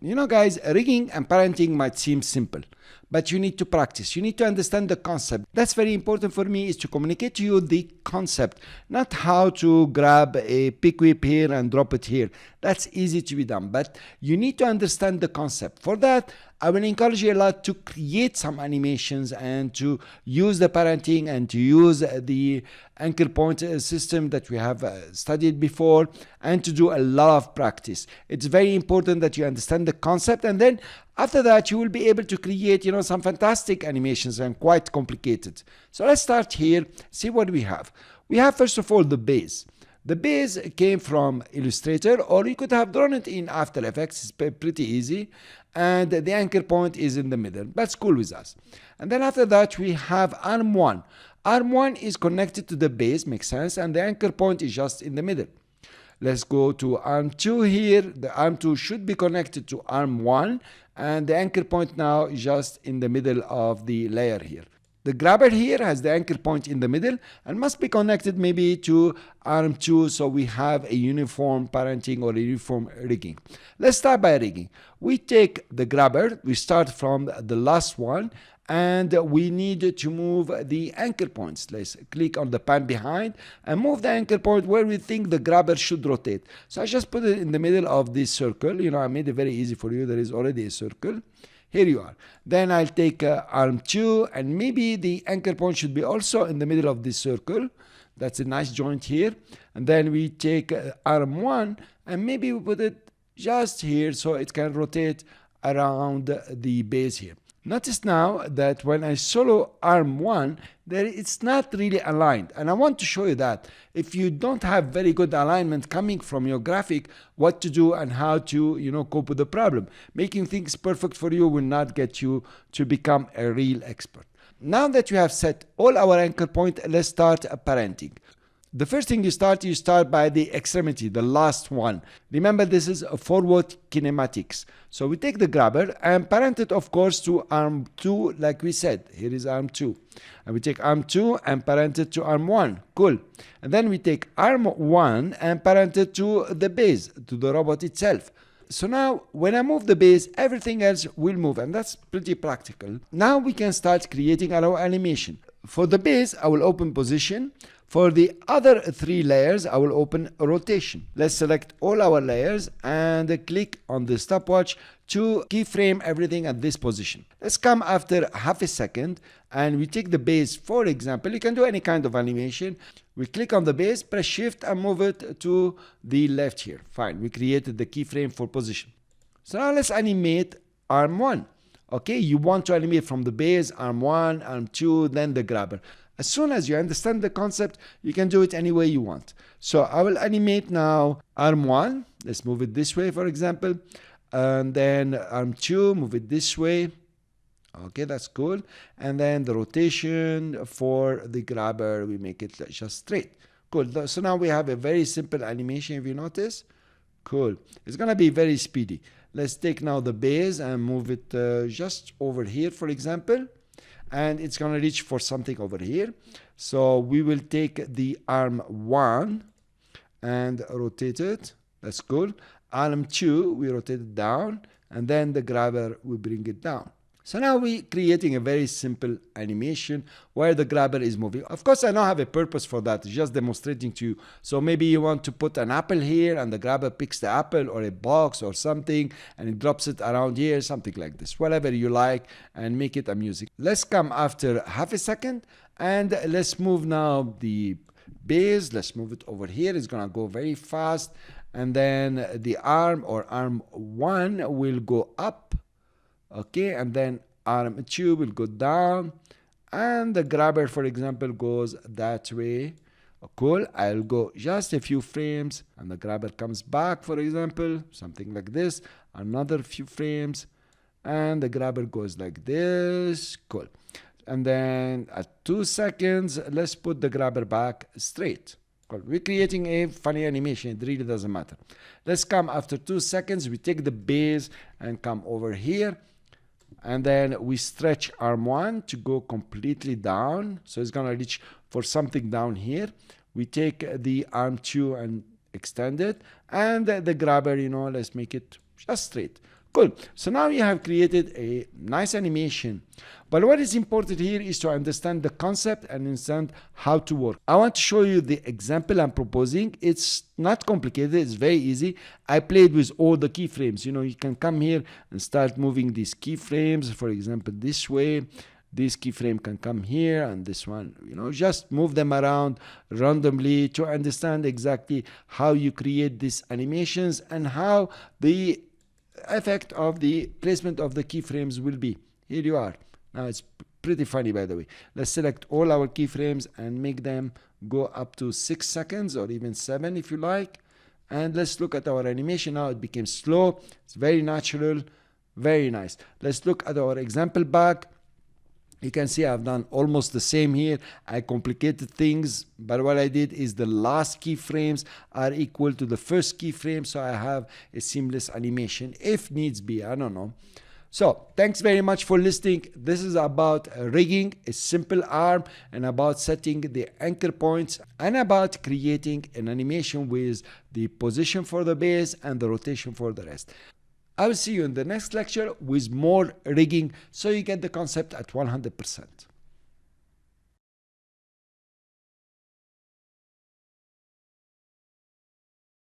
You know, guys, rigging and parenting might seem simple, but you need to practice. You need to understand the concept. That's very important for me, is to communicate to you the concept, not how to grab a pick whip here and drop it here. That's easy to be done, but you need to understand the concept. For that, I will encourage you a lot to create some animations and to use the parenting and to use the anchor point system that we have studied before, and to do a lot of practice. It's very important that you understand the concept, and then after that you will be able to create, some fantastic animations and quite complicated. So let's start here, see what we have. We have, first of all, the base. The base came from Illustrator, or you could have drawn it in After Effects. It's pretty easy. And the anchor point is in the middle. That's cool with us. And then after that, we have arm 1. Arm 1 is connected to the base, makes sense, and the anchor point is just in the middle. Let's go to arm 2 here. The arm 2 should be connected to arm 1, and the anchor point now is just in the middle of the layer here. The grabber here has the anchor point in the middle and must be connected maybe to arm 2, so we have a uniform parenting or a uniform rigging. Let's start by rigging. We take the grabber, we start from the last one, and we need to move the anchor points. Let's click on the pan behind and move the anchor point where we think the grabber should rotate. So I just put it in the middle of this circle. I made it very easy for you. There is already a circle. Here you are. Then I'll take arm 2, and maybe the anchor point should be also in the middle of this circle. That's a nice joint here. And then we take arm 1, and maybe we put it just here so it can rotate around the base here. Notice now that when I solo arm 1, it's not really aligned. And I want to show you that if you don't have very good alignment coming from your graphic, what to do and how to, cope with the problem. Making things perfect for you will not get you to become a real expert. Now that you have set all our anchor point, let's start parenting. The first thing you start by the extremity, the last one. Remember, this is a forward kinematics. So we take the grabber and parent it, of course, to arm 2, like we said. Here is arm 2. And we take arm 2 and parent it to arm 1. Cool. And then we take arm 1 and parent it to the base, to the robot itself. So now, when I move the base, everything else will move, and that's pretty practical. Now we can start creating our animation. For the base, I will open position. For the other 3 layers, I will open rotation. Let's select all our layers and click on the stopwatch to keyframe everything at this position. Let's come after half a second and we take the base. For example, you can do any kind of animation. We click on the base, press shift and move it to the left here. Fine, we created the keyframe for position. So now let's animate arm 1. Okay, you want to animate from the base, arm 1, arm 2, then the grabber. As soon as you understand the concept, you can do it any way you want. So I will animate now arm 1. Let's move it this way, for example. And then arm 2, move it this way. Okay, that's cool. And then the rotation for the grabber, we make it just straight. Cool. So now we have a very simple animation, if you notice. Cool. It's going to be very speedy. Let's take now the base and move it just over here, for example. And it's going to reach for something over here. So we will take the arm 1 and rotate it. That's cool. Arm 2, we rotate it down. And then the grabber, we bring it down. So now we're creating a very simple animation where the grabber is moving. Of course, I don't have a purpose for that. It's just demonstrating to you. So maybe you want to put an apple here and the grabber picks the apple or a box or something and it drops it around here, something like this. Whatever you like, and make it amusing. Let's come after half a second and let's move now the base. Let's move it over here. It's going to go very fast. And then the arm or arm 1 will go up. Okay, and then arm 2 will go down, and the grabber, for example, goes that way. Cool. I'll go just a few frames, and the grabber comes back, for example, something like this. Another few frames, and the grabber goes like this. Cool. And then at 2 seconds, let's put the grabber back straight. Cool. We're creating a funny animation. It really doesn't matter. Let's come after 2 seconds. We take the base and come over here. And then we stretch arm 1 to go completely down. So it's going to reach for something down here. We take the arm 2 and extend it. And the grabber, let's make it just straight. Cool. So now you have created a nice animation. But what is important here is to understand the concept and understand how to work. I want to show you the example I'm proposing. It's not complicated. It's very easy. I played with all the keyframes. You know, you can come here and start moving these keyframes. For example, this way. This keyframe can come here, and this one, you know, just move them around randomly to understand exactly how you create these animations and how the effect of the placement of the keyframes will be. Here you are. Now it's pretty funny, by the way. Let's select all our keyframes and make them go up to 6 seconds or even 7 if you like. And let's look at our animation now. It became slow. It's very natural, very nice. Let's look at our example back. You can see I've done almost the same here. I complicated things, but what I did is the last keyframes are equal to the first keyframe, so I have a seamless animation if needs be. I don't know. So thanks very much for listening. This is about rigging a simple arm and about setting the anchor points and about creating an animation with the position for the base and the rotation for the rest. I will see you in the next lecture with more rigging so you get the concept at 100%.